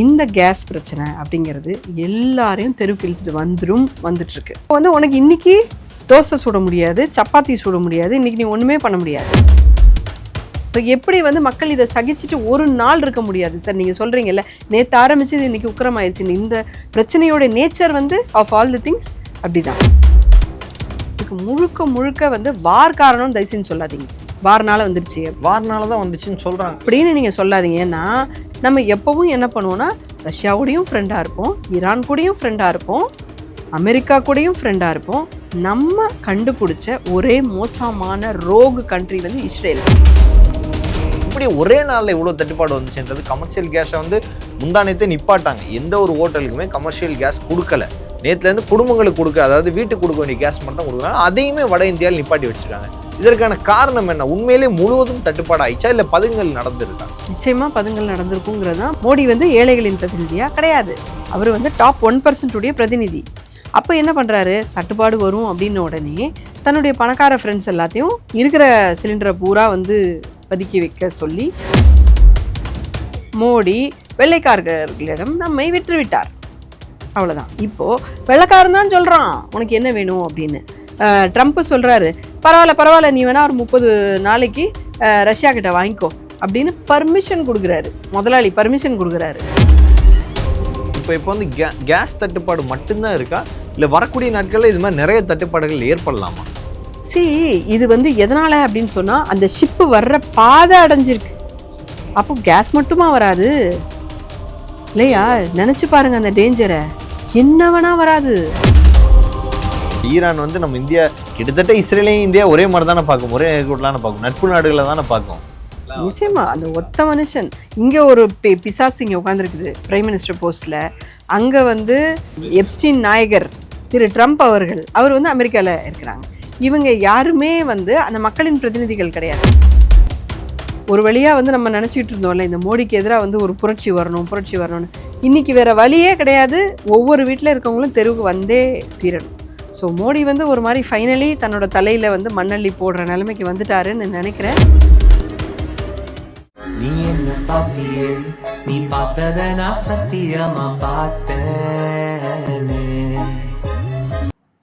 இந்த கேஸ் பிரச்சனை அப்படிங்கிறது எல்லாரையும் தெருவுக்கு இழுத்துட்டு வந்துட்டுருக்கு. இப்போ உனக்கு இன்னைக்கு தோசை சுட முடியாது, சப்பாத்தி சுட முடியாது, இன்னைக்கு நீ ஒன்றுமே பண்ண முடியாது. ஸோ எப்படி மக்கள் இதை சகிச்சுட்டு ஒரு நாள் இருக்க முடியாது சார்? நீங்கள் சொல்கிறீங்கல்ல, நேற்று ஆரம்பிச்சு இது இன்னைக்கு உக்கிரமாயிருச்சு. இந்த பிரச்சனையோட nature of all the things அப்படிதான். இதுக்கு முழுக்க வார் காரணம் தயவுசெய்து சொல்லாதீங்க. வார்னால வந்துருச்சு, வார்னால தான் வந்துச்சுன்னு சொல்கிறாங்க அப்படின்னு நீங்கள் சொல்லாதீங்க. ஏன்னா நம்ம எப்பவும் என்ன பண்ணுவோம்னா, ரஷ்யாவோடையும் ஃப்ரெண்டாக இருப்போம், ஈரான் கூடயும் ஃப்ரெண்டாக இருப்போம், அமெரிக்கா கூடயும் ஃப்ரெண்டாக இருப்போம். நம்ம கண்டுபிடிச்ச ஒரே மோசமான ரோகு கண்ட்ரி இஸ்ரேல். இப்படி ஒரே நாளில் இவ்வளோ தட்டுப்பாடு வந்துச்சுன்றது, கமர்ஷியல் கேஸை முந்தானத்தை நிப்பாட்டாங்க. எந்த ஒரு ஹோட்டலுக்குமே கமர்ஷியல் கேஸ் கொடுக்கல. நேற்றுலேருந்து குடும்பங்களுக்கு கொடுக்க, அதாவது வீட்டுக்கு கொடுக்க வேண்டிய கேஸ் மட்டும் கொடுக்குறாங்க. அதையுமே வட இந்தியாவில் நிப்பாட்டி வச்சுருக்காங்க. இதற்கான காரணம் என்ன? உண்மையிலே முழுவதும் தட்டுப்பாடு ஆயிடுச்சா, இல்லை பதுங்கல் நடந்திருக்கா? நிச்சயமாக பதுங்கல் நடந்திருக்குங்கிறது தான். மோடி ஏழைகளின் பிரதிநிதியாக கிடையாது, அவர் டாப் 1% பிரதிநிதி. அப்போ என்ன பண்ணுறாரு, தட்டுப்பாடு வரும் அப்படின்ன உடனே தன்னுடைய பணக்கார ஃப்ரெண்ட்ஸ் எல்லாத்தையும் இருக்கிற சிலிண்டரை பூரா பதுக்கி வைக்க சொல்லி மோடி வெள்ளைக்காரர்களிடம் நம்மை விட்டுவிட்டார். அவ்வளோதான். இப்போது வெள்ளைக்காரன் தான் சொல்கிறான் உனக்கு என்ன வேணும் அப்படின்னு. ட்ரம்ப் சொல்கிறாரு, பரவாயில்ல நீ வேணா ஒரு 30 நாளைக்கு ரஷ்யா கிட்ட வாங்கிக்கோ அப்படின்னு பர்மிஷன் கொடுக்குறாரு. முதலாளி பர்மிஷன் கொடுக்குறாரு. இப்போ கேஸ் தட்டுப்பாடு மட்டும்தான் இருக்கா, இல்லை வரக்கூடிய நாட்களில் இது மாதிரி நிறைய தட்டுப்பாடுகள் ஏற்படலாமா? இது எதனால் அப்படின்னு சொன்னால், அந்த ஷிப்பு வர்ற பாதை அடைஞ்சிருக்கு. அப்போ கேஸ் மட்டுமா வராது இல்லையா? நினச்சி பாருங்க அந்த டேஞ்சரை. என்ன வேணா வராது. ஈரான் நம்ம இந்தியா கிட்டத்தட்ட இஸ்ரேலையும் இந்தியா ஒரே மாதிரி தானே பார்க்கும், ஒரே கூட்டலான பார்க்கும், நட்பு நாடுகளை தானே பார்க்கும். நிச்சயமா அந்த ஒத்த மனுஷன் இங்கே ஒரு பிசாசு இங்கே உட்காந்துருக்குது பிரைம் மினிஸ்டர் போஸ்டில். அங்கே எப்ஸ்டீன் நாயகர் திரு ட்ரம்ப் அவர்கள், அவர் அமெரிக்காவில் இருக்கிறாங்க. இவங்க யாருமே அந்த மக்களின் பிரதிநிதிகள் கிடையாது. ஒரு வழியாக நம்ம நினச்சிக்கிட்டு இருந்தோம்ல, இந்த மோடிக்கு எதிராக ஒரு புரட்சி வரணும்னு. இன்றைக்கி வேறு வழியே கிடையாது. ஒவ்வொரு வீட்டில் இருக்கவங்களும் தெருவுக்கு வந்தே தீரணும். ஸோ மோடி ஒரு மாதிரி ஃபைனலி தன்னோட தலையில் மண்ணள்ளி போடுற நிலைமைக்கு வந்துட்டாருன்னு நினைக்கிறேன். நீ என்ன பாப்பியே, நீ பார்த்தத நான் சத்தியமா பார்த்தேனே.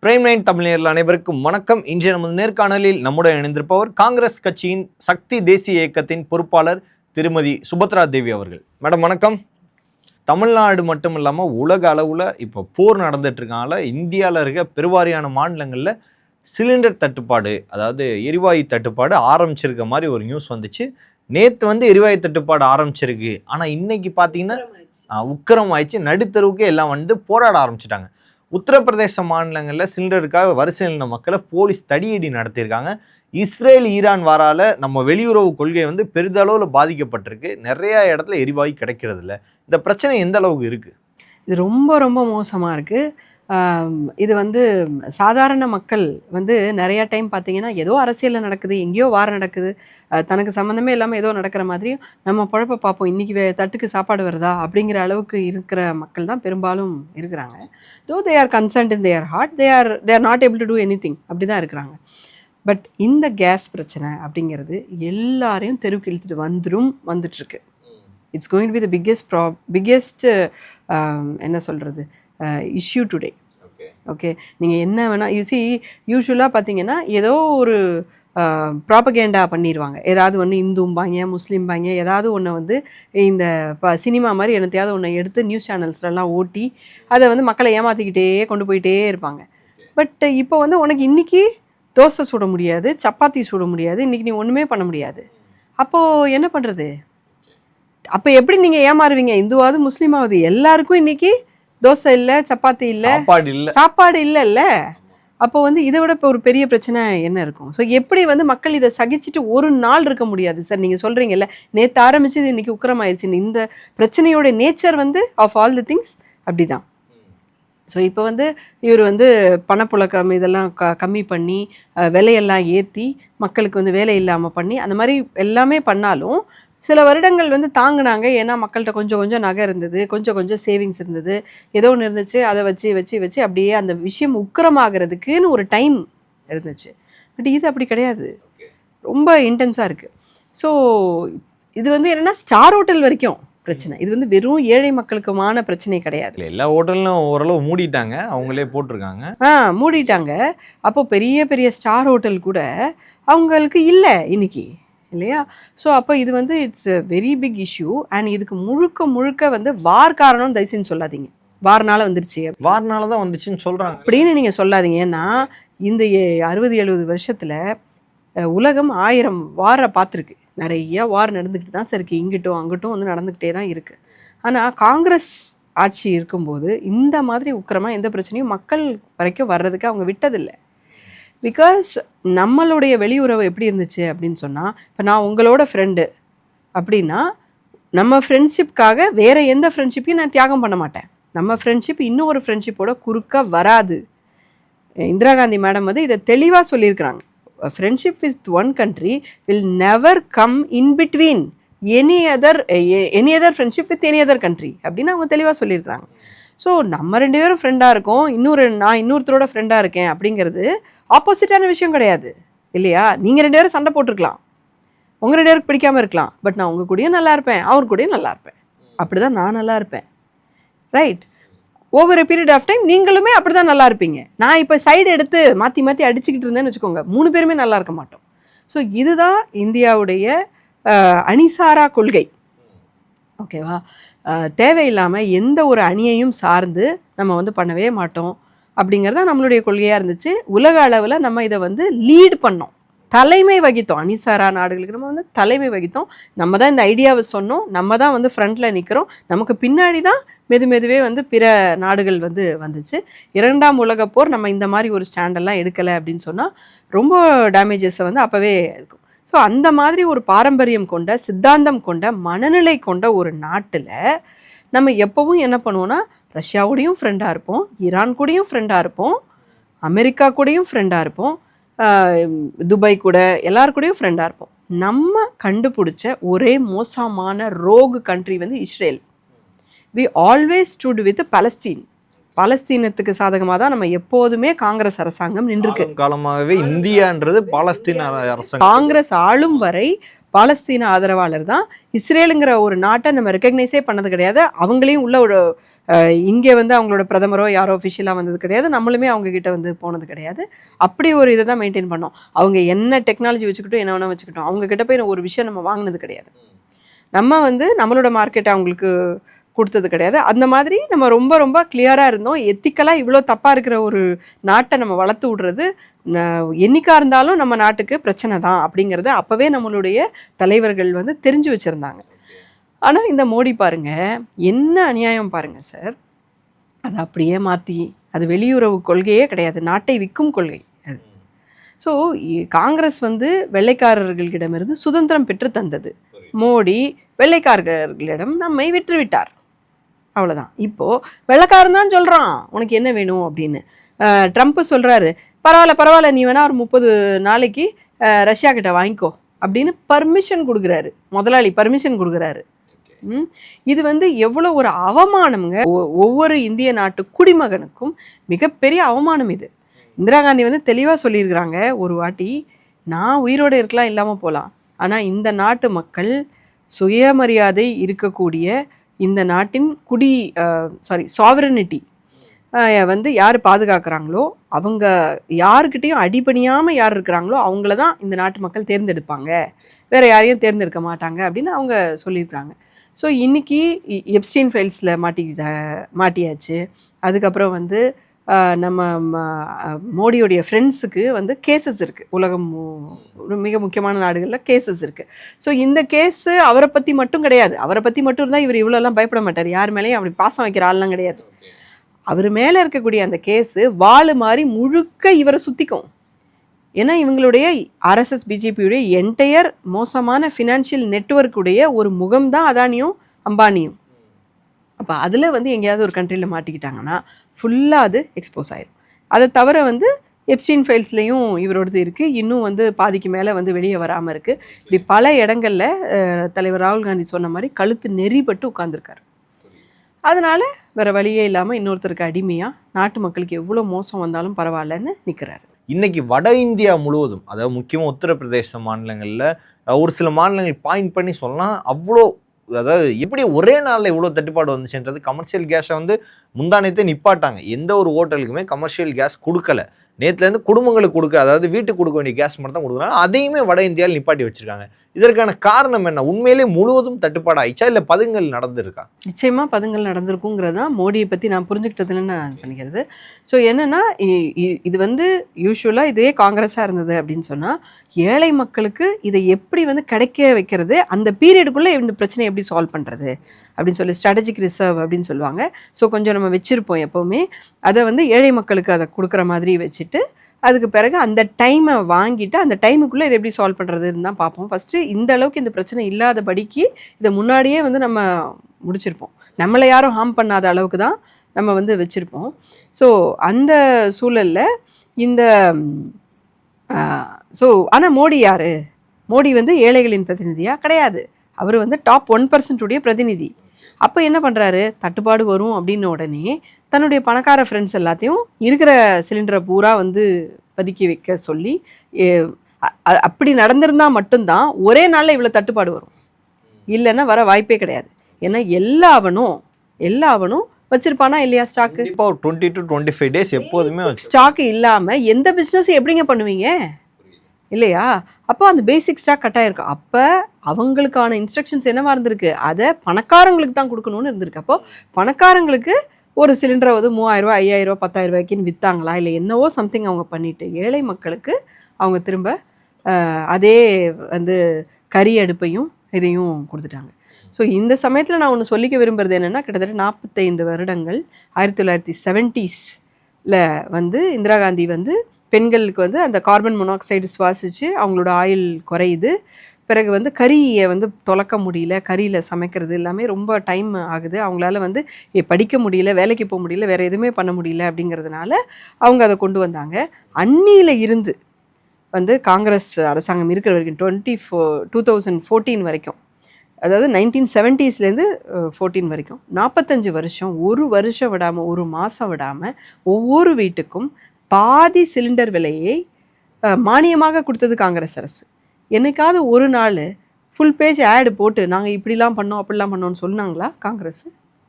பிரைம் 9 தமிழர்கள் அனைவருக்கும் வணக்கம். இன்றைய நமது நேர்காணலில் நம்முடன் இணைந்திருப்பவர் காங்கிரஸ் கட்சியின் சக்தி தேசிய இயக்கத்தின் பொறுப்பாளர் திருமதி சுபத்ரா தேவி அவர்கள். மேடம் வணக்கம். தமிழ்நாடு மட்டும் இல்லாமல் உலக அளவில் இப்போ போர் நடந்துட்டுருக்கனால இந்தியாவில் இருக்க பெருவாரியான மாநிலங்களில் சிலிண்டர் தட்டுப்பாடு, அதாவது எரிவாயு தட்டுப்பாடு ஆரம்பிச்சிருக்க மாதிரி ஒரு நியூஸ் வந்துச்சு. நேற்று எரிவாயு தட்டுப்பாடு ஆரம்பிச்சிருக்கு, ஆனால் இன்னைக்கு பார்த்தீங்கன்னா உக்கிரம் ஆயிடுச்சு. நடுத்தருவுக்கு எல்லாம் போராட ஆரம்பிச்சிட்டாங்க. உத்தரப்பிரதேச மாநிலங்களில் சிலிண்டருக்காக வரிசை நின்ற மக்களை போலீஸ் தடியடி நடத்தியிருக்காங்க. இஸ்ரேல் ஈரான் வாரால நம்ம வெளியுறவு கொள்கை பெரிதளவில் பாதிக்கப்பட்டிருக்கு. நிறைய இடத்துல எரிவாயு கிடைக்கிறது இல்லை. இந்த பிரச்சனை எந்த அளவுக்கு இருக்குது? இது ரொம்ப ரொம்ப மோசமாக இருக்குது. இது சாதாரண மக்கள் நிறைய டைம் பார்த்தீங்கன்னா ஏதோ அரசியலில் நடக்குது, எங்கேயோ வாரம் நடக்குது, தனக்கு சம்மந்தமே இல்லாமல் ஏதோ நடக்கிற மாதிரியும் நம்ம பழப்ப பார்ப்போம். இன்றைக்கி தட்டுக்கு சாப்பாடு வருதா அப்படிங்கிற அளவுக்கு இருக்கிற மக்கள் தான் பெரும்பாலும் இருக்கிறாங்க. Though they are concerned in their heart, they are not able to do anything, அப்படி தான் இருக்கிறாங்க. பட் இந்த கேஸ் பிரச்சனை அப்படிங்கிறது எல்லாரையும் தெருவுக்கு இழுத்துட்டு வந்துட்டுருக்கு. It's going to be the biggest என்ன சொல்கிறது இஷ்யூ டுடே. ஓகே, நீங்கள் என்ன வேணால் யூஸ்வலாக பார்த்தீங்கன்னா ஏதோ ஒரு ப்ராபகேண்டா பண்ணிடுவாங்க. ஏதாவது இந்தும்பாங்க, முஸ்லீம்பாங்க, ஏதாவது ஒன்று இந்த சினிமா மாதிரி என்னத்தையாவது ஒன்று எடுத்து நியூஸ் சேனல்ஸ்லாம் ஓட்டி அதை மக்களை ஏமாற்றிக்கிட்டே கொண்டு போயிட்டே இருப்பாங்க. பட் இப்போ உனக்கு இன்றைக்கி தோசை சுட முடியாது, சப்பாத்தி சுட முடியாது, இன்றைக்கி நீ ஒன்றுமே பண்ண முடியாது. அப்போது என்ன பண்ணுறது? அப்போ எப்படி நீங்கள் ஏமாறுவீங்க? இந்துவாவது முஸ்லீமாவது எல்லாருக்கும் இன்றைக்கி தோசை இல்லை, சப்பாத்தி இல்லை, சாப்பாடு இல்லைல்ல. அப்போ இதை விட இப்போ ஒரு பெரிய பிரச்சனை என்ன இருக்கும்? ஸோ எப்படி மக்கள் இதை சகிச்சுட்டு ஒரு நாள் இருக்க முடியாது சார்? நீங்கள் சொல்கிறீங்கல்ல, நேற்று ஆரம்பிச்சு இது இன்றைக்கி உக்கிரமாயிருச்சு. இந்த பிரச்சனையோட nature of all the things அப்படி தான். ஸோ இப்போ இவர் பணப்புழக்கம் இதெல்லாம் கம்மி பண்ணி விலையெல்லாம் ஏற்றி மக்களுக்கு வேலை இல்லாமல் பண்ணி அந்த மாதிரி எல்லாமே பண்ணாலும் சில வருடங்கள் தாங்கினாங்க. ஏன்னா மக்கள்கிட்ட கொஞ்சம் கொஞ்சம் நகை இருந்தது, கொஞ்சம் சேவிங்ஸ் இருந்தது, ஏதோ ஒன்று இருந்துச்சு. அதை வச்சு அப்படியே அந்த விஷயம் உக்கிரமாகிறதுக்குன்னு ஒரு டைம் இருந்துச்சு. பட் இது அப்படி கிடையாது, ரொம்ப இன்டென்ஸாக இருக்குது. ஸோ இது என்னென்னா ஸ்டார் ஹோட்டல் வரைக்கும் பிரச்சனை. இது வந்து வெறும் ஏழை மக்களுக்குமான பிரச்சனை கிடையாது. எல்லா ஹோட்டலும் ஓரளவு மூடிட்டாங்க, அவங்களே போட்டிருக்காங்க. மூடிட்டாங்க. அப்போ பெரிய பெரிய ஸ்டார் ஹோட்டல் கூட அவங்களுக்கு இல்லை இன்னைக்கு, இல்லையா? ஸோ அப்போ இது வந்து it's a very big issue. And இதுக்கு முழுக்க முழுக்க வந்து வார் காரணம் தயவுசெய்து சொல்லாதீங்க. வார்னால வந்துருச்சு வார்னால தான் வந்துச்சுன்னு சொல்றாங்க அப்படின்னு நீங்க சொல்லாதீங்க. ஏன்னா இந்த 60-70 வருஷத்துல உலகம் 1000 வாரை பார்த்துருக்கு. நிறைய வார் நடந்துக்கிட்டு தான் சார் இருக்கு. இங்கிட்டும் அங்கிட்டும் வந்து நடந்துக்கிட்டே தான் இருக்கு. ஆனால் காங்கிரஸ் ஆட்சி இருக்கும்போது இந்த மாதிரி உக்கிரமாக எந்த பிரச்சனையும் மக்கள் வரைக்கும் வர்றதுக்கு அவங்க விட்டதில்லை. பிகாஸ் நம்மளுடைய வெளியுறவு எப்படி இருந்துச்சு அப்படின்னு சொன்னால், இப்போ நான் உங்களோட ஃப்ரெண்டு அப்படின்னா நம்ம ஃப்ரெண்ட்ஷிப்காக வேற எந்த ஃப்ரெண்ட்ஷிப்பையும் நான் தியாகம் பண்ண மாட்டேன். நம்ம ஃப்ரெண்ட்ஷிப் இன்னொரு ஃப்ரெண்ட்ஷிப்போட குறுக்க வராது. இந்திரா காந்தி மேடம் வந்து இதை தெளிவாக சொல்லியிருக்கிறாங்க. Friendship with one country will never come in between any other friendship with any other country அப்படின்னு அவங்க தெளிவாக சொல்லியிருக்கிறாங்க. ஸோ நம்ம 2 பேரும் ஃப்ரெண்டாக இருக்கோம், நான் இன்னொருத்தரோட ஃப்ரெண்டாக இருக்கேன் அப்படிங்கிறது ஆப்போசிட்டான விஷயம் கிடையாது, இல்லையா? நீங்கள் 2 பேரும் சண்டை போட்டிருக்கலாம், உங்கள் 2 பேருக்கு பிடிக்காமல் இருக்கலாம், பட் நான் உங்கள் கூடயும் நல்லா இருப்பேன், அவர் கூடயும் நல்லா இருப்பேன். அப்படி தான் நான் நல்லா இருப்பேன், right? Over a period of time நீங்களுமே அப்படி தான் நல்லா இருப்பீங்க. நான் இப்போ சைடு எடுத்து மாற்றி மாற்றி அடிச்சுக்கிட்டு இருந்தேன்னு வச்சுக்கோங்க, 3 பேருமே நல்லா இருக்க மாட்டோம். ஸோ இதுதான் இந்தியாவுடைய அணிசாரா கொள்கை, ஓகேவா? தேவையில்லாமல் எந்த ஒரு அணியையும் சார்ந்து நம்ம வந்து பண்ணவே மாட்டோம் அப்படிங்கிறது நம்மளுடைய கொள்கையாக இருந்துச்சு. உலக அளவில் நம்ம இதை வந்து லீட் பண்ணோம், தலைமை வகித்தோம். அணிசாரா நாடுகளுக்கு நம்ம வந்து தலைமை வகித்தோம். நம்ம தான் இந்த ஐடியாவை சொன்னோம், நம்ம தான் வந்து ஃப்ரண்ட்டில் நிற்கிறோம். நமக்கு பின்னாடி தான் மெதுவே வந்து பிற நாடுகள் வந்து வந்துச்சு. 2ஆம் உலகப் போர் நம்ம இந்த மாதிரி ஒரு ஸ்டாண்டெல்லாம் எடுக்கலை அப்படின்னு சொன்னால் ரொம்ப டேமேஜஸை வந்து அப்போவே இருக்கும். ஸோ அந்த மாதிரி ஒரு பாரம்பரியம் கொண்ட, சித்தாந்தம் கொண்ட, மனநிலை கொண்ட ஒரு நாட்டில் நம்ம எப்போவும் என்ன பண்ணுவோன்னா, ரஷ்யாவோடையும் ஃப்ரெண்டாக இருப்போம், ஈரான் கூடயும் ஃப்ரெண்டாக இருப்போம், அமெரிக்கா கூடயும் ஃப்ரெண்டாக இருப்போம், துபாய் கூட எல்லார் கூடயும் ஃப்ரெண்டாக இருப்போம். நம்ம கண்டுபிடிச்ச ஒரே மோசமான ரோகு கண்ட்ரி வந்து Israel. We always stood with Palestine. பலஸ்தீனத்துக்கு சாதகமாக தான் நம்ம எப்போதுமே காங்கிரஸ் அரசாங்கம் நின்றுருக்கு. காலமாகவே இந்தியான்றது பாலஸ்தீன அரசாங்கம். காங்கிரஸ் ஆளும் வரை பாலஸ்தீன ஆதரவாளர் தான். இஸ்ரேலுங்கிற ஒரு நாட்டை நம்ம ரெக்கக்னைஸே பண்ணது கிடையாது. அவங்களையும் உள்ள ஒரு இங்கே வந்து அவங்களோட பிரதமரோ யாரோ அஃபிஷியலாக வந்தது கிடையாது. நம்மளுமே அவங்க கிட்ட வந்து போனது கிடையாது. அப்படி ஒரு இதை தான் மெயின்டைன் பண்ணோம். அவங்க என்ன டெக்னாலஜி வச்சுக்கிட்டோம், என்ன வேணா வச்சுக்கிட்டோம், அவங்க கிட்ட போய் ஒரு விஷயம் நம்ம வாங்கினது கிடையாது. நம்ம வந்து நம்மளோட மார்க்கெட்டை அவங்களுக்கு கொடுத்தது கிடையாது. அந்த மாதிரி நம்ம ரொம்ப ரொம்ப கிளியராக இருந்தோம். எத்திக்கலாக இவ்வளோ தப்பாக இருக்கிற ஒரு நாட்டை நம்ம வளர்த்து விடுறது என்னைக்கா இருந்தாலும் நம்ம நாட்டுக்கு பிரச்சனை தான் அப்படிங்கிறத அப்போவே நம்மளுடைய தலைவர்கள் வந்து தெரிஞ்சு வச்சுருந்தாங்க. ஆனால் இந்த மோடி பாருங்க, என்ன அநியாயம் பாருங்க சார். அதை அப்படியே மாற்றி, அது வெளியுறவு கொள்கையே கிடையாது, நாட்டை விற்கும் கொள்கை அது. ஸோ காங்கிரஸ் வந்து வெள்ளைக்காரர்களிடமிருந்து சுதந்திரம் பெற்று தந்தது. மோடி வெள்ளைக்காரர்களிடம் நம்மை விற்றுவிட்டார், அவ்வளோதான். இப்போது வெள்ளைக்காரன் தான் சொல்கிறான் உனக்கு என்ன வேணும் அப்படின்னு. ட்ரம்ப் சொல்கிறாரு, பரவாயில்ல நீ வேணா ஒரு 30 நாளைக்கு ரஷ்யா கிட்ட வாங்கிக்கோ அப்படின்னு பர்மிஷன் கொடுக்குறாரு. முதலாளி பர்மிஷன் கொடுக்குறாரு. இது வந்து எவ்வளோ ஒரு அவமானம்ங்க. ஒவ்வொரு இந்திய நாட்டு குடிமகனுக்கும் மிகப்பெரிய அவமானம் இது. இந்திரா காந்தி வந்து தெளிவாக சொல்லியிருக்கிறாங்க ஒரு வாட்டி, நான் உயிரோடு இருக்கலாம், இல்லாமல் போகலாம், ஆனால் இந்த நாட்டு மக்கள் சுயமரியாதை இருக்கக்கூடிய இந்த நாட்டின் சாவரனிட்டி வந்து யார் பாதுகாக்கிறாங்களோ, அவங்க யாருக்கிட்டையும் அடிபணியாமல் யார் இருக்கிறாங்களோ அவங்கள தான் இந்த நாட்டு மக்கள் தேர்ந்தெடுப்பாங்க, வேறு யாரையும் தேர்ந்தெடுக்க மாட்டாங்க அப்படின்னு அவங்க சொல்லியிருக்கிறாங்க. ஸோ இன்றைக்கி எப்ஸ்டீன் ஃபைல்ஸில் மாட்டியாச்சு. அதுக்கப்புறம் வந்து நம்ம மோடியோடைய ஃப்ரெண்ட்ஸுக்கு வந்து கேசஸ் இருக்குது. உலகம் மிக முக்கியமான நாடுகளில் கேசஸ் இருக்குது. ஸோ இந்த கேஸு அவரை பற்றி மட்டும் கிடையாது. அவரை பற்றி மட்டும் இருந்தால் இவர் இவ்வளோலாம் பயப்பட மாட்டார். யார் மேலேயும் அப்படி பாசம் வைக்கிற ஆள்லாம் கிடையாது. அவர் மேலே இருக்கக்கூடிய அந்த கேஸு வாழு மாதிரி முழுக்க இவரை சுற்றிக்கும். ஏன்னா இவங்களுடைய ஆர்எஸ்எஸ் பிஜேபியுடைய என்டையர் மோசமான ஃபினான்ஷியல் நெட்வொர்க்குடைய ஒரு முகம் தான் அதானியும் அம்பானியும். அப்போ அதில் வந்து எங்கேயாவது ஒரு கண்ட்ரியில் மாட்டிக்கிட்டாங்கன்னா ஃபுல்லாக அது எக்ஸ்போஸ் ஆயிடும். அதை தவிர வந்து எப்ஸ்டீன் ஃபைல்ஸ்லேயும் இவரோடது இருக்குது. இன்னும் வந்து பாதிக்கு மேலே வந்து வெளியே வராமல் இருக்குது. இப்படி பல இடங்களில் தலைவர் ராகுல் காந்தி சொன்ன மாதிரி கழுத்து நெறிப்பட்டு உட்கார்ந்துருக்காரு. அதனால் வேறு வழியே இல்லாமல் இன்னொருத்தருக்கு அடிமையாக நாட்டு மக்களுக்கு எவ்வளோ மோசம் வந்தாலும் பரவாயில்லன்னு நிற்கிறாரு. இன்னைக்கு வட இந்தியா முழுவதும், அதாவது முக்கியமாக உத்தரப்பிரதேச மாநிலங்களில் ஒரு சில மாநிலங்கள் பாயிண்ட் பண்ணி சொல்லலாம், அவ்வளோ அதாவது எப்படி ஒரே நாளில் இவ்வளோ தட்டுப்பாடு வந்துச்சுன்றது. கமர்ஷியல் கேஸை வந்து முந்தானத்தை நிப்பாட்டாங்க. எந்த ஒரு ஹோட்டலுக்குமே கமர்ஷியல் கேஸ் கொடுக்கல. நேற்றுலேருந்து குடும்பங்களுக்கு கொடுக்க, அதாவது வீட்டுக்கு கொடுக்க வேண்டிய கேஸ் மட்டும் தான் கொடுக்குறாங்க. அதையுமே வட இந்தியாவில் நிப்பாட்டி வச்சிருக்காங்க. இதற்கான காரணம் என்ன? உண்மையிலே முழுவதும் தட்டுப்பாடு ஆயிடுச்சா, இல்லை பதுங்கல் நடந்திருக்கா? நிச்சயமாக பதுங்கல் நடந்திருக்குங்கிறது தான் மோடியை பற்றி நான் புரிஞ்சுக்கிட்டதுன்னு நான் பண்ணிக்கிறது. ஸோ என்னென்னா, இது வந்து யூஸ்வலாக இதே காங்கிரஸாக இருந்தது அப்படின்னு சொன்னால், ஏழை மக்களுக்கு இதை எப்படி வந்து கிடைக்க வைக்கிறது, அந்த பீரியடுக்குள்ளே இந்த பிரச்சனை எப்படி சால்வ் பண்ணுறது அப்படின்னு சொல்லி ஸ்ட்ராட்டஜிக் ரிசர்வ் அப்படின்னு சொல்லுவாங்க. ஸோ கொஞ்சம் நம்ம வச்சுருப்போம் எப்போவுமே. அதை வந்து ஏழை மக்களுக்கு அதை கொடுக்குற மாதிரி வச்சுட்டு, அதுக்கு பிறகு அந்த டைமை வாங்கிட்டு அந்த டைமுக்குள்ளே இதை எப்படி சால்வ் பண்ணுறதுன்னு தான் பார்ப்போம். ஃபஸ்ட்டு இந்த அளவுக்கு இந்த பிரச்சனை இல்லாதபடிக்கு இதை முன்னாடியே வந்து நம்ம முடிச்சிருப்போம். நம்மளை யாரும் ஹார்ம் பண்ணாத அளவுக்கு தான் நம்ம வந்து வச்சுருப்போம். ஸோ அந்த சூழலில் இந்த ஸோ ஆனால் மோடி யார்? மோடி வந்து ஏழைகளின் பிரதிநிதியாக கிடையாது. அவர் வந்து டாப் 1% பிரதிநிதி. அப்போ என்ன பண்ணுறாரு, தட்டுப்பாடு வரும் அப்படின்ன உடனே தன்னுடைய பணக்கார ஃப்ரெண்ட்ஸ் எல்லாத்தையும் இருக்கிற சிலிண்டரை பூரா வந்து பதுக்கி வைக்க சொல்லி, அப்படி நடந்திருந்தால் மட்டும்தான் ஒரே நாளில் இவ்வளோ தட்டுப்பாடு வரும். இல்லைன்னா வர வாய்ப்பே கிடையாது. ஏன்னா எல்லாவனும் வச்சிருப்பானா இல்லையா ஸ்டாக்கு? இப்போ 20 to 25 days எப்போதுமே ஸ்டாக் இல்லாமல் எந்த பிஸ்னஸ் எப்படிங்க பண்ணுவீங்க இல்லையா? அப்போ அந்த பேசிக் ஸ்டாக் கட் ஆகிருக்கு. அப்போ அவங்களுக்கான இன்ஸ்ட்ரக்ஷன்ஸ் என்னவா இருந்திருக்கு, அதை பணக்காரங்களுக்கு தான் கொடுக்கணும்னு இருந்திருக்கு. அப்போ பணக்காரங்களுக்கு ஒரு சிலிண்டரை வந்து 3000 ரூபா 5000 ரூபா 10,000 ரூபாய்க்குன்னு விற்றாங்களா, இல்லை என்னவோ சம்திங் அவங்க பண்ணிவிட்டு ஏழை மக்களுக்கு அவங்க திரும்ப அதே வந்து கறி அடுப்பையும் இதையும் கொடுத்துட்டாங்க. ஸோ இந்த சமயத்தில் நான் ஒன்று சொல்லிக்க விரும்புகிறது என்னென்னா, கிட்டத்தட்ட 45 வருடங்கள் 1970s வந்து இந்திரா காந்தி வந்து பெண்களுக்கு வந்து அந்த கார்பன் மோனாக்சைடு சுவாசித்து அவங்களோட ஆயில் குறையுது. பிறகு வந்து கறியை வந்து தொலைக்க முடியல, கறியில் சமைக்கிறது எல்லாமே ரொம்ப டைம் ஆகுது. அவங்களால வந்து படிக்க முடியல, வேலைக்கு போக முடியல, வேறு எதுவுமே பண்ண முடியல அப்படிங்கிறதுனால அவங்க அதை கொண்டு வந்தாங்க. அன்னியில் இருந்து வந்து காங்கிரஸ் அரசாங்கம் இருக்கிற வரைக்கும் 2014 வரைக்கும், அதாவது 1970s 14 வரைக்கும் 45 வருஷம், ஒரு வருஷம் விடாமல், ஒரு மாதம் விடாமல் ஒவ்வொரு வீட்டுக்கும் பாதி சிலிண்டர் விலையை மானியமாக கொடுத்தது காங்கிரஸ் அரசு. என்னைக்காவது ஒரு நாள் ஃபுல் பேஜ் ஆடு போட்டு நாங்கள் இப்படிலாம் பண்ணோம் அப்படிலாம் பண்ணோன்னு சொன்னாங்களா காங்கிரஸ்?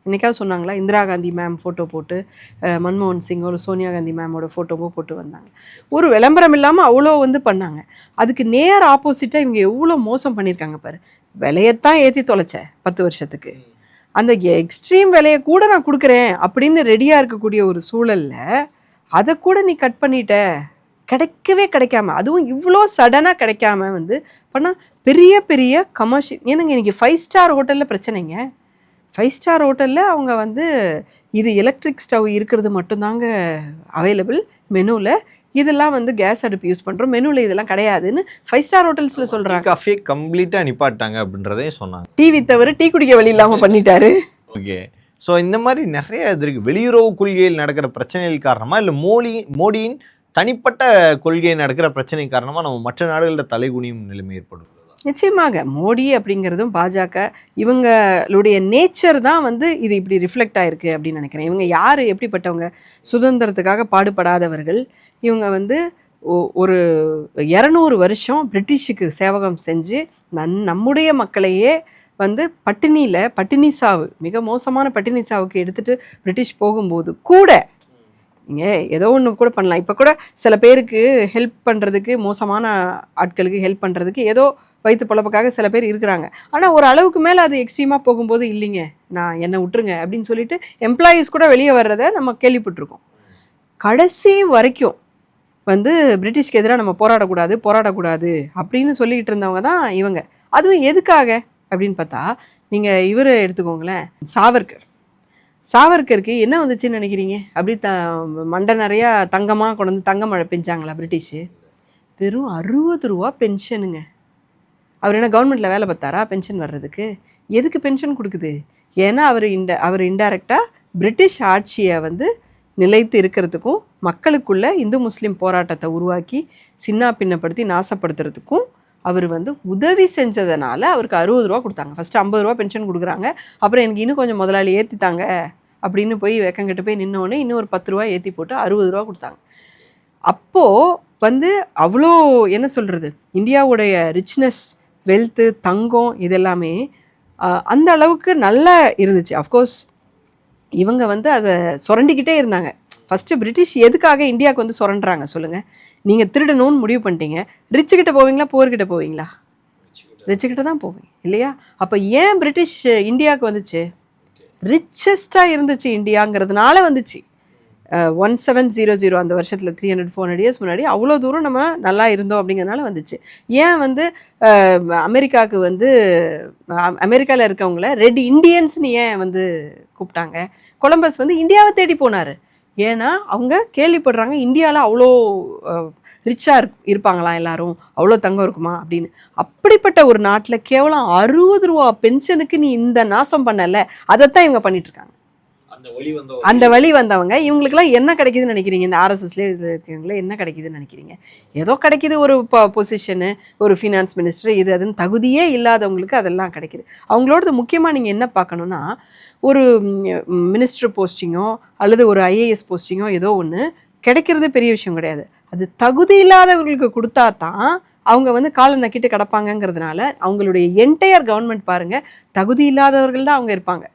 என்னைக்காவது சொன்னாங்களா? இந்திரா காந்தி மேம் ஃபோட்டோ போட்டு, மன்மோகன் சிங்கோ சோனியா காந்தி மேமோட ஃபோட்டோவோ போட்டு வந்தாங்க. ஒரு விளம்பரம் இல்லாமல் அவ்வளோ வந்து பண்ணாங்க. அதுக்கு நேர் ஆப்போசிட்டாக இவங்க எவ்வளோ மோசம் பண்ணியிருக்காங்க பாரு. விலையத்தான் ஏற்றி தொலைச்சேன் 10 வருஷத்துக்கு, அந்த எக்ஸ்ட்ரீம் விலையை கூட நான் கொடுக்குறேன் அப்படின்னு ரெடியாக இருக்கக்கூடிய ஒரு சூழலில் அதை கூட நீ கட் பண்ணிட்ட, கிடைக்காம, அதுவும் இவ்வளோ சடனாக கிடைக்காம வந்து பண்ணால் பெரிய பெரிய கமர்ஷியல். ஏன்னாங்க இன்றைக்கி 5 ஸ்டார் ஹோட்டலில் பிரச்சனைங்க. 5 ஸ்டார் ஹோட்டலில் அவங்க வந்து இது எலக்ட்ரிக் ஸ்டவ் இருக்கிறது மட்டும்தாங்க அவைலபிள் மெனுவில், இதெல்லாம் வந்து கேஸ் அடுப்பு யூஸ் பண்ணுறோம், மெனுவில் இதெல்லாம் கிடையாதுன்னு 5 ஸ்டார் ஹோட்டல்ஸில் சொல்கிறாங்க. காஃபியை கம்ப்ளீட்டாக நிப்பாட்டாங்க அப்படின்றதையும் சொன்னாங்க. டிவி தவிர டீ குடிக்க வழி இல்லாமல் பண்ணிட்டாரு. ஓகே, ஸோ இந்த மாதிரி நிறைய இது இருக்குது. வெளியுறவு கொள்கையில் நடக்கிற பிரச்சனைகள் காரணமாக, இல்லை மோடியின் தனிப்பட்ட கொள்கையை நடக்கிற பிரச்சனை காரணமாக நம்ம மற்ற நாடுகளில் தலைகுனியும் நிலைமை ஏற்படும். நிச்சயமாக மோடி அப்படிங்கிறதும் பாஜக இவங்களுடைய நேச்சர் தான் வந்து இது இப்படி ரிஃப்ளெக்ட் ஆகிருக்கு அப்படின்னு நினைக்கிறேன். இவங்க யார் எப்படிப்பட்டவங்க? சுதந்திரத்துக்காக பாடுபடாதவர்கள். இவங்க வந்து ஒரு 200 வருஷம் பிரிட்டிஷுக்கு சேவகம் செஞ்சு நம்முடைய மக்களையே வந்து பட்டினி சாவு, மிக மோசமான பட்டினி சாவுக்கு எடுத்துகிட்டு பிரிட்டிஷ் போகும்போது கூட நீங்கள் ஏதோ ஒன்று கூட பண்ணலாம். இப்போ கூட சில பேருக்கு ஹெல்ப் பண்ணுறதுக்கு, மோசமான ஆட்களுக்கு ஹெல்ப் பண்ணுறதுக்கு ஏதோ வயிற்று பொழப்புக்காக சில பேர் இருக்கிறாங்க. ஆனால் ஒரு அளவுக்கு மேலே அது எக்ஸ்ட்ரீமாக போகும்போது இல்லைங்க, நான் என்னை விட்டுருங்க அப்படின்னு சொல்லிட்டு எம்ப்ளாயீஸ் கூட வெளியே வர்றதை நம்ம கேள்விப்பட்டிருக்கோம். கடைசி வரைக்கும் வந்து பிரிட்டிஷ்க்கு எதிராக நம்ம போராடக்கூடாது அப்படின்னு சொல்லிக்கிட்டு இருந்தவங்க தான் இவங்க. அதுவும் எதுக்காக அப்படின்னு பார்த்தா, நீங்கள் இவர் எடுத்துக்கோங்களேன், சாவர்கருக்கு என்ன வந்துச்சுன்னு நினைக்கிறீங்க? அப்படி மண்டை நிறையா தங்கமாக கொண்டு வந்து தங்க மழை பெஞ்சாங்களா பிரிட்டிஷு? வெறும் 60 ரூபா பென்ஷனுங்க. அவர் என்ன கவர்மெண்ட்டில் வேலை பார்த்தாரா பென்ஷன் வர்றதுக்கு? எதுக்கு பென்ஷன் கொடுக்குது? ஏன்னா அவர் இன்டைரக்டாக பிரிட்டிஷ் ஆட்சியை வந்து நிலைத்து இருக்கிறதுக்கும், மக்களுக்குள்ள இந்து முஸ்லீம் போராட்டத்தை உருவாக்கி சின்ன பின்னப்படுத்தி நாசப்படுத்துறதுக்கும் அவர் வந்து உதவி செஞ்சதுனால அவருக்கு 60 ரூபா கொடுத்தாங்க. ஃபஸ்ட்டு 50 ரூபா பென்ஷன் கொடுக்குறாங்க. அப்புறம் எனக்கு இன்னும் கொஞ்சம் முதலாளி ஏற்றித்தாங்க அப்படின்னு போய் வெக்கங்கிட்ட போய் நின்னோடனே இன்னும் ஒரு 10 ரூபா ஏற்றி போட்டு 60 ரூபா கொடுத்தாங்க. அப்போது வந்து அவ்வளோ என்ன சொல்கிறது, இந்தியாவுடைய ரிச்னஸ், வெல்த்து, தங்கம் இதெல்லாமே அந்த அளவுக்கு நல்லா இருந்துச்சு. அஃப்கோர்ஸ் இவங்க வந்து அதை சுரண்டிக்கிட்டே இருந்தாங்க. ஃபஸ்ட்டு பிரிட்டிஷ் எதுக்காக இந்தியாவுக்கு வந்து சுரண்டுறாங்க சொல்லுங்கள்? நீங்கள் திருடணும்னு முடிவு பண்ணிட்டீங்க. ரிச்சுக்கிட்ட போவீங்களா போர்கிட்ட போவீங்களா? ரிச்சுக்கிட்ட தான் போவீங்க இல்லையா? அப்போ ஏன் பிரிட்டிஷ் இந்தியாவுக்கு வந்துச்சு? ரிச்சஸ்டாக இருந்துச்சு இந்தியாங்கிறதுனால வந்துச்சு. 1700 அந்த வருஷத்தில் 300-400 இயர்ஸ் முன்னாடி அவ்வளோ தூரம் நம்ம நல்லா இருந்தோம் அப்படிங்கிறதுனால வந்துச்சு. ஏன் வந்து அமெரிக்காவுக்கு வந்து அமெரிக்காவில் இருக்கவங்கள ரெட் இண்டியன்ஸ்னு ஏன் வந்து கூப்பிட்டாங்க? கொலம்பஸ் வந்து இந்தியாவை தேடி போனார். ஏன்னா அவங்க கேள்விப்படுறாங்க இந்தியாவில் அவ்வளோ ரிச்சாக இருப்பாங்களாம், எல்லாரும் அவ்வளோ தங்கம் இருக்குமா அப்படின்னு. அப்படிப்பட்ட ஒரு நாட்டில் கேவலம் 60 ரூபா பென்ஷனுக்கு நீ இந்த நாசம் பண்ணலை, அதைத்தான் இவங்க பண்ணிட்டு இருக்காங்க. அந்த வழி வந்தவங்க இவங்களுக்குலாம் என்ன கிடைக்குதுன்னு நினைக்கிறீங்க? இந்த ஆர்எஸ்எஸ்லேயே இருக்கவங்களே என்ன கிடைக்குதுன்னு நினைக்கிறீங்க? ஏதோ கிடைக்குது, ஒரு பொசிஷனு, ஒரு ஃபினான்ஸ் மினிஸ்டர், இது அதுன்னு தகுதியே இல்லாதவங்களுக்கு அதெல்லாம் கிடைக்குது. அவங்களோடது முக்கியமாக நீங்கள் என்ன பார்க்கணுன்னா, ஒரு மினிஸ்டர் போஸ்டிங்கோ அல்லது ஒரு ஐஏஎஸ் போஸ்டிங்கோ ஏதோ ஒன்று கிடைக்கிறது பெரிய விஷயம் கிடையாது. அது தகுதி இல்லாதவர்களுக்கு கொடுத்தா தான் அவங்க வந்து காலை நக்கிட்டு கிடப்பாங்கங்கிறதுனால அவங்களுடைய என்டையர் கவர்மெண்ட் பாருங்கள், தகுதி இல்லாதவர்கள் தான் அவங்க இருப்பாங்க.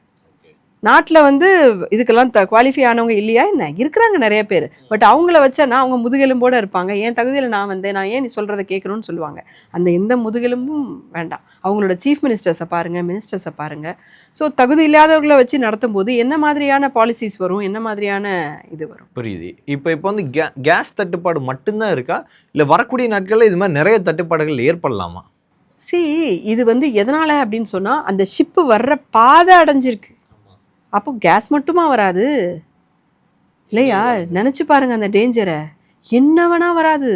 நாட்டில் வந்து இதுக்கெல்லாம் குவாலிஃபை ஆனவங்க இல்லையா என்ன? இருக்கிறாங்க நிறைய பேர். பட் அவங்கள வச்சா அவங்க முதுகெலும்போடு இருப்பாங்க. என் தகுதியில் நான் வந்தேன், நான் ஏன் நீ சொல்கிறத கேட்கணும்னு சொல்லுவாங்க. அந்த எந்த முதுகெலும்பும் வேண்டாம். அவங்களோட சீஃப் மினிஸ்டர்ஸை பாருங்கள், மினிஸ்டர்ஸை பாருங்கள். ஸோ தகுதி இல்லாதவர்களை வச்சு நடத்தும் போது என்ன மாதிரியான பாலிசிஸ் வரும், என்ன மாதிரியான இது வரும்? புரியுது. இப்போ வந்து கேஸ் தட்டுப்பாடு மட்டும்தான் இருக்கா, இல்லை வரக்கூடிய நாட்களில் இது மாதிரி நிறைய தட்டுப்பாடுகள் ஏற்படலாமா? இது வந்து எதனால் அப்படின்னு சொன்னால், அந்த ஷிப்பு வர்ற பாதை அடைஞ்சிருக்கு. அப்போ கேஸ் மட்டுமா வராது இல்லையா? நினச்சி பாருங்கள் அந்த டேஞ்சரை. என்ன வேணால் வராது,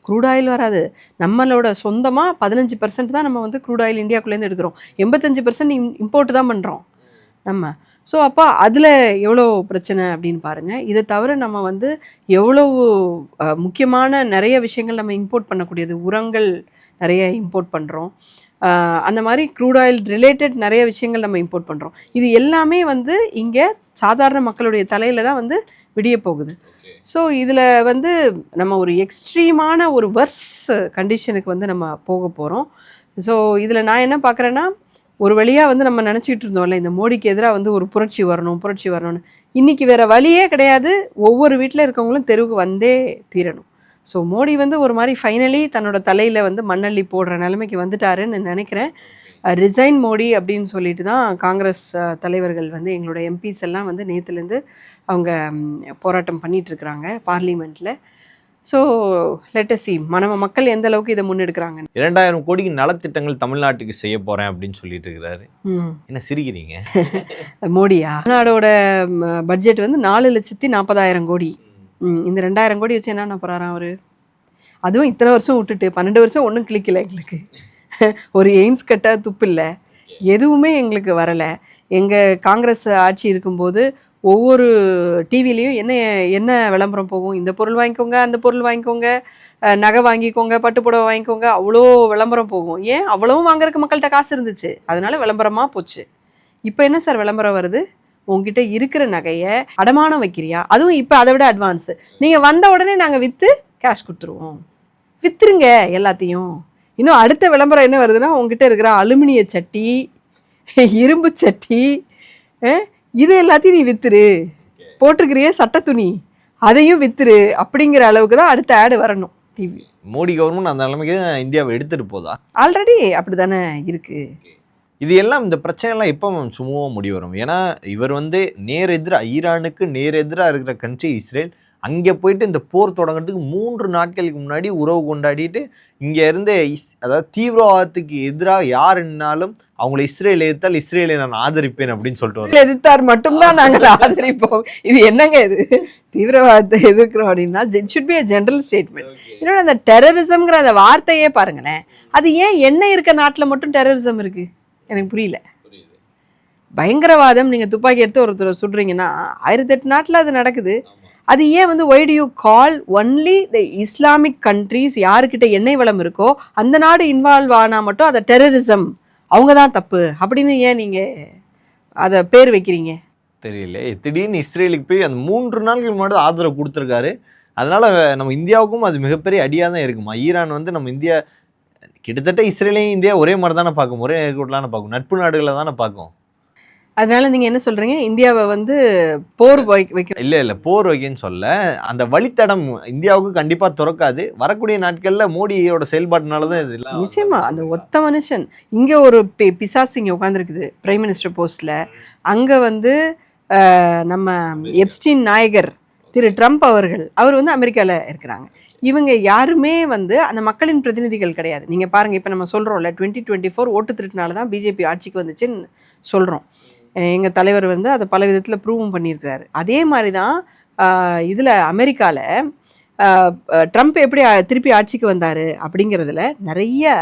க்ரூட் ஆயில் வராது. நம்மளோட சொந்தமாக 15% தான் நம்ம வந்து க்ரூட் ஆயில் இந்தியாவுக்குள்ளேருந்து எடுக்கிறோம். 85% இம்போர்ட் தான் பண்ணுறோம் நம்ம. ஸோ அப்போ அதில் எவ்வளோ பிரச்சனை அப்படின்னு பாருங்கள். இதை தவிர நம்ம வந்து எவ்வளோ முக்கியமான நிறைய விஷயங்கள் நம்ம இம்போர்ட் பண்ணக்கூடியது, உரங்கள் நிறைய இம்போர்ட் பண்ணுறோம். அந்த மாதிரி க்ரூட் ஆயில் ரிலேட்டட் நிறைய விஷயங்கள் நம்ம இம்போர்ட் பண்ணுறோம். இது எல்லாமே வந்து இங்கே சாதாரண மக்களுடைய தலையில் தான் வந்து விடிய போகுது. ஸோ இதில் வந்து நம்ம ஒரு எக்ஸ்ட்ரீமான ஒரு வர்ஸ் கண்டிஷனுக்கு வந்து நம்ம போக போகிறோம். ஸோ இதில் நான் என்ன பார்க்குறேன்னா, ஒரு வழியாக வந்து நம்ம நினச்சிக்கிட்டு இருந்தோம்ல, இந்த மோடிக்கு எதிராக வந்து ஒரு புரட்சி வரணும்னு. இன்றைக்கி வேறு வழியே கிடையாது. ஒவ்வொரு வீட்டில் இருக்கவங்களும் தெருவுக்கு வந்தே தீரணும். ஸோ மோடி வந்து ஒரு மாதிரி ஃபைனலி தன்னோட தலையில் வந்து மண்ணள்ளி போடுற நிலைமைக்கு வந்துட்டாருன்னு நினைக்கிறேன். ரிசைன் மோடி அப்படின்னு சொல்லிட்டு தான் காங்கிரஸ் தலைவர்கள் வந்து எங்களோட எம்பிஸ் எல்லாம் வந்து நேற்றுலேருந்து அவங்க போராட்டம் பண்ணிகிட்ருக்குறாங்க பார்லிமெண்ட்டில். ஸோ லெட்டஸ் சி மக்கள் எந்த அளவுக்கு இதை முன்னெடுக்கிறாங்க. 2000 கோடிக்கு நலத்திட்டங்கள் தமிழ்நாட்டுக்கு செய்ய போகிறேன் அப்படின்னு சொல்லிட்டு இருக்கிறாரு. என்ன சிரிக்கிறீங்க? மோடியா? தமிழ்நாடோட பட்ஜெட் வந்து 4,40,000 கோடி. இந்த 2000 கோடி வச்சு என்ன போகிறாராம் அவர்? அதுவும் இத்தனை வருஷம் விட்டுட்டு 12 வருஷம் ஒன்றும் கிளிக்கல எங்களுக்கு. ஒரு எய்ம்ஸ் கட்ட துப்பு இல்லை, எதுவுமே எங்களுக்கு வரலை. எங்கள் காங்கிரஸ் ஆட்சி இருக்கும்போது ஒவ்வொரு டிவிலையும் என்ன விளம்பரம் போகும்? இந்த பொருள் வாங்கிக்கோங்க, அந்த பொருள் வாங்கிக்கோங்க, நகை வாங்கிக்கோங்க, பட்டுப்புடவை வாங்கிக்கோங்க, அவ்வளோ விளம்பரம் போகும். ஏன்? அவ்வளவும் வாங்குறதுக்கு மக்கள்கிட்ட காசு இருந்துச்சு, அதனால விளம்பரமாக போச்சு. இப்போ என்ன சார் விளம்பரம் வருது? உங்ககிட்ட இருக்கிற நகையை அடமானம் வைக்கிறியா? அதுவும் இப்போ அதை விட அட்வான்ஸு. நீங்கள் வந்த உடனே நாங்கள் விற்று கேஷ் கொடுத்துருவோம். விற்றுருங்க எல்லாத்தையும். இன்னும் அடுத்த விளம்பரம் என்ன வருதுன்னா, உங்ககிட்ட இருக்கிற அலுமினிய சட்டி, இரும்பு சட்டி, இது எல்லாத்தையும் நீ விற்றுரு. போட்டிருக்கிறிய சட்ட துணி, அதையும் விற்றுரு. அப்படிங்கிற அளவுக்கு தான் அடுத்த ஆடு வரணும் டிவி. மோடி கவர்மெண்ட் அந்த நிலைமைக்கு இந்தியாவை எடுத்துகிட்டு போதா? ஆல்ரெடி அப்படி தானே இருக்குது. இது எல்லாம் இந்த பிரச்சனைலாம் எப்போ சுமூகமாக முடிவு வரும்? ஏன்னா இவர் வந்து ஈரானுக்கு நேர் எதிராக இருக்கிற கண்ட்ரி இஸ்ரேல். அங்கே போயிட்டு இந்த போர் தொடங்குறதுக்கு 3 நாட்களுக்கு முன்னாடி உறவு கொண்டாடிட்டு இங்கே இருந்த அதாவது தீவிரவாதத்துக்கு எதிராக யார் என்னாலும் அவங்கள இஸ்ரேல் எதிர்த்தால் இஸ்ரேலை நான் ஆதரிப்பேன் அப்படின்னு சொல்லிட்டு எதிர்த்தார் மட்டும்தான் நாங்கள் ஆதரிப்போம். இது என்னங்க இது? தீவிரவாதத்தை எதிர்க்கிறோம் அப்படின்னா it should be a general statement. இன்னொன்று அந்த டெரரிசம்ங்கிற அந்த வார்த்தையே பாருங்களேன். அது ஏன் எண்ணெய் இருக்க நாட்டில் மட்டும் டெரரிசம் இருக்குது? எனக்கு புரியல. பயங்கரவாதம் நீங்கள் துப்பாக்கி எடுத்து ஒருத்தர் சுடுறீங்கன்னா 1008 நாட்டில் அது நடக்குது. அது ஏன் வந்து why do you call only the Islamic countries, யாருக்கிட்ட எண்ணெய் வளம் இருக்கோ அந்த நாடு இன்வால்வ் ஆனால் மட்டும் அதை டெரரிசம், அவங்க தான் தப்பு அப்படின்னு ஏன் நீங்கள் அதை பேர் வைக்கிறீங்க? தெரியல. திடீர்னு இஸ்ரேலுக்கு போய் அந்த 3 நாட்கள் முன்னாடி ஆதரவு கொடுத்துருக்காரு. அதனால நம்ம இந்தியாவுக்கும் அது மிகப்பெரிய அடியாக தான் இருக்குமா? ஈரான் வந்து நம்ம இந்தியா கிட்டத்தட்ட இஸ்ரேலையும் இந்தியா ஒரே மாதிரி தானே பார்க்கும், ஒரே நேர்கோட்டில் பார்க்கும், நட்பு நாடுகளை தானே பார்க்கும். அதனால நீங்க என்ன சொல்றீங்க, இந்தியாவை வந்து போர் வைக்க? இல்லை போர் வைக்கன்னு சொல்ல, அந்த வழித்தடம் இந்தியாவுக்கு கண்டிப்பா திறக்காது. வரக்கூடிய நாட்கள்ல மோடியோட செயல்பாட்டுனால தான் இதெல்லாம். நிச்சயமா அந்த ஒத்த மனுஷன் இங்க ஒரு பிசாசு இங்க உட்காந்துருக்குது பிரைம் மினிஸ்டர் போஸ்ட்ல. அங்க வந்து நம்ம எப்ஸ்டீன் நாயகர் திரு ட்ரம்ப் அவர் வந்து அமெரிக்காவில் இருக்கிறாங்க. இவங்க யாருமே வந்து அந்த மக்களின் பிரதிநிதிகள் கிடையாது. நீங்கள் பாருங்கள், இப்போ நம்ம சொல்கிறோம்ல 2024 ஓட்டு திருட்டுனால தான் பிஜேபி ஆட்சிக்கு வந்துச்சுன்னு சொல்கிறோம். எங்கள் தலைவர் வந்து அதை பல விதத்தில் ப்ரூவும் பண்ணியிருக்கிறாரு. அதே மாதிரி தான் இதில் அமெரிக்காவில் ட்ரம்ப் எப்படி திருப்பி ஆட்சிக்கு வந்தார் அப்படிங்கிறதுல நிறைய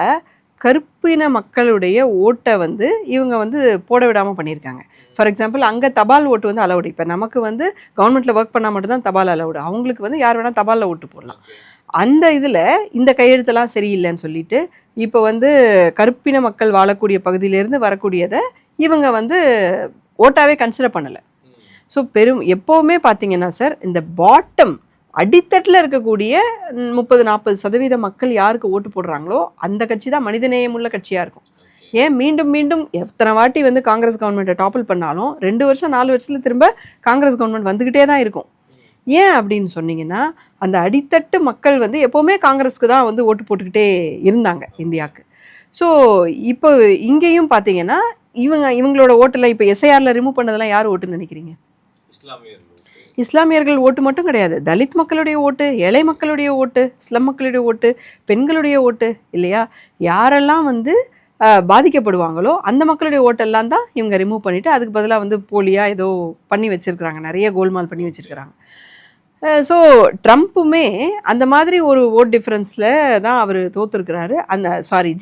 கருப்பின மக்களுடைய ஓட்டை வந்து இவங்க வந்து போட விடாமல் பண்ணியிருக்காங்க. ஃபார் எக்ஸாம்பிள், அங்கே தபால் ஓட்டு வந்து அலவுடு. இப்போ நமக்கு வந்து கவர்மெண்ட்டில் ஒர்க் பண்ணால் மட்டும்தான் தபால் அலவுடு. அவங்களுக்கு வந்து யார் வேணால் தபாலில் ஓட்டு போடலாம். அந்த இதில் இந்த கையெழுத்தெல்லாம் சரியில்லைன்னு சொல்லிட்டு இப்போ வந்து கருப்பின மக்கள் வாழக்கூடிய பகுதியிலேருந்து வரக்கூடியதை இவங்க வந்து ஓட்டாவே கன்சிடர் பண்ணலை. ஸோ எப்போவுமே பார்த்தீங்கன்னா சார், இந்த பாட்டம் அடித்தட்டில் இருக்கக்கூடிய 30-40% மக்கள் யாருக்கு ஓட்டு போடுறாங்களோ அந்த கட்சி தான் மனிதநேயமுள்ள கட்சியாக இருக்கும். ஏன் மீண்டும் மீண்டும் எத்தனை வாட்டி வந்து காங்கிரஸ் கவர்மெண்ட்டை டாப்பிள் பண்ணாலும் 2 வருஷம் 4 வருஷத்தில் திரும்ப காங்கிரஸ் கவர்மெண்ட் வந்துக்கிட்டே தான் இருக்கும். ஏன் அப்படின்னு சொன்னீங்கன்னா, அந்த அடித்தட்டு மக்கள் வந்து எப்போவுமே காங்கிரஸ்க்கு தான் வந்து ஓட்டு போட்டுக்கிட்டே இருந்தாங்க இந்தியாவுக்கு. ஸோ இப்போ இங்கேயும் பார்த்தீங்கன்னா இவங்களோட ஓட்டில் இப்போ எஸ்ஐஆரில் ரிமூவ் பண்ணதெல்லாம் யார் ஓட்டுன்னு நினைக்கிறீங்க? இஸ்லாமியர்கள் ஓட்டு மட்டும் கிடையாது, தலித் மக்களுடைய ஓட்டு, ஏழை மக்களுடைய ஓட்டு, இஸ்லாம் மக்களுடைய ஓட்டு, பெண்களுடைய ஓட்டு இல்லையா? யாரெல்லாம் வந்து பாதிக்கப்படுவாங்களோ அந்த மக்களுடைய ஓட்டெல்லாம் தான் இவங்க ரிமூவ் பண்ணிவிட்டு அதுக்கு பதிலாக வந்து போலியாக ஏதோ பண்ணி வச்சுருக்கிறாங்க, நிறைய கோல்மால் பண்ணி வச்சுருக்கிறாங்க. ஸோ ட்ரம்ப்புமே அந்த மாதிரி ஒரு ஓட் டிஃப்ரென்ஸில் தான் அவர் தோற்றுருக்கிறாரு,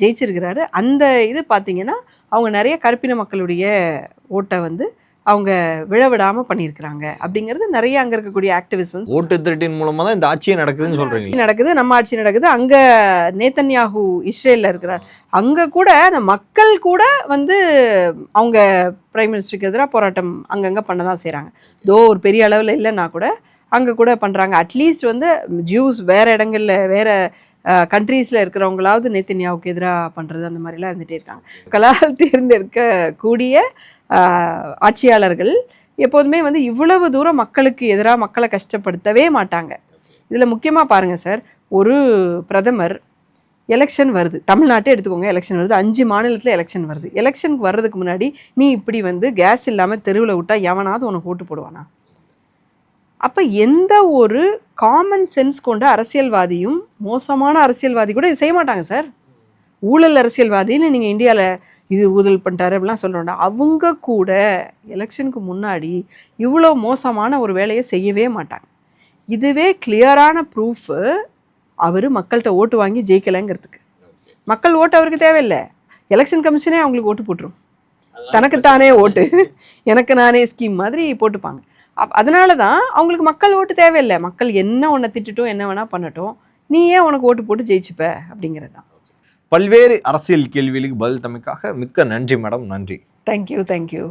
ஜெயிச்சிருக்கிறாரு. அந்த இது பார்த்திங்கன்னா அவங்க நிறைய கருப்பின மக்களுடைய ஓட்டை வந்து அவங்க விழவிடாமல் பண்ணியிருக்கிறாங்க அப்படிங்கிறது நிறைய அங்கே இருக்கக்கூடிய ஆக்டிவிஸ்ட்ஸ். ஓட்டு திருட்டின் மூலமாக தான் இந்த ஆட்சியே நடக்குதுன்னு சொல்கிறீங்க. நடக்குது, நம்ம ஆட்சி நடக்குது. அங்கே நேத்தன்யாஹூ இஸ்ரேலில் இருக்கிறார், அங்கே கூட அந்த மக்கள் கூட வந்து அவங்க பிரைம் மினிஸ்டருக்கு எதிராக போராட்டம் அங்கங்கே பண்ண தான் செய்கிறாங்க. ஒரு பெரிய அளவில் இல்லைன்னா கூட அங்கே கூட பண்ணுறாங்க. அட்லீஸ்ட் வந்து ஜூஸ் வேறு இடங்களில் வேறு கண்ட்ரீஸில் இருக்கிறவங்களாவது நேத்தன்யாவுக்கு எதிராக பண்ணுறது அந்த மாதிரிலாம் இருந்துகிட்டே இருக்காங்க. மக்களால் தேர்ந்தெடுக்கக்கூடிய ஆட்சியாளர்கள் எப்போதுமே வந்து இவ்வளவு தூரம் மக்களுக்கு எதிராக மக்களை கஷ்டப்படுத்தவே மாட்டாங்க. இதில் முக்கியமாக பாருங்கள் சார், ஒரு பிரதமர் எலெக்ஷன் வருது, தமிழ்நாட்டை எடுத்துக்கோங்க, எலெக்ஷன் வருது, 5 மாநிலத்தில் எலெக்ஷன் வருது. எலெக்ஷனுக்கு வர்றதுக்கு முன்னாடி நீ இப்படி வந்து கேஸ் இல்லாமல் தெருவில் விட்டால் எவனாவது உனக்கு ஓட்டு போடுவானா? அப்போ எந்த ஒரு காமன் சென்ஸ் கொண்ட அரசியல்வாதியும், மோசமான அரசியல்வாதி கூட இது செய்ய மாட்டாங்க சார். ஊழல் அரசியல்வாதின்னு நீங்கள் இந்தியாவில் இது ஊழல் பண்ணிட்டாரு அப்படிலாம் சொல்கிறோம்டா, அவங்க கூட எலெக்ஷனுக்கு முன்னாடி இவ்வளோ மோசமான ஒரு வேலையை செய்யவே மாட்டாங்க. இதுவே கிளியரான ப்ரூஃபு அவர் மக்கள்கிட்ட ஓட்டு வாங்கி ஜெயிக்கலைங்கிறதுக்கு. மக்கள் ஓட்டு அவருக்கு தேவையில்லை, எலெக்ஷன் கமிஷனே அவங்களுக்கு ஓட்டு போட்டுரும். தனக்குத்தானே ஓட்டு, எனக்கு நானே ஸ்கீம் மாதிரி போட்டுப்பாங்க. அதனால தான் அவங்களுக்கு மக்கள் ஓட்டு தேவையில்லை. மக்கள் என்ன ஒன்றை திட்டுட்டும் என்ன வேணால் பண்ணட்டும், நீ ஏன் உனக்கு ஓட்டு போட்டு ஜெயிச்சுப்ப அப்படிங்கிறது தான். பல்வேறு அரசியல் கேள்விகளுக்கு பதில் தமைக்காக மிக்க நன்றி மேடம். நன்றி. தேங்க்யூ.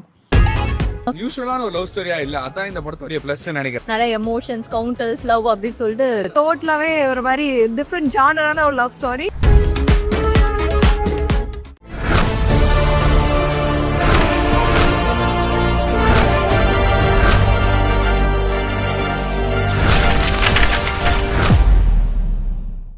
யூசுவலான ஒரு லவ் ஸ்டோரியா இல்ல, அதான் இந்த படத்தோட பிளஸ் நினைக்கிறேன். நிறைய எமோஷன்ஸ், கவுண்டர்ஸ், லவ் அப்படின்னு சொல்லிட்டு டோட்டலாவே ஒரு மாதிரி டிஃப்ரெண்ட் ஜானரான ஒரு லவ் ஸ்டோரி.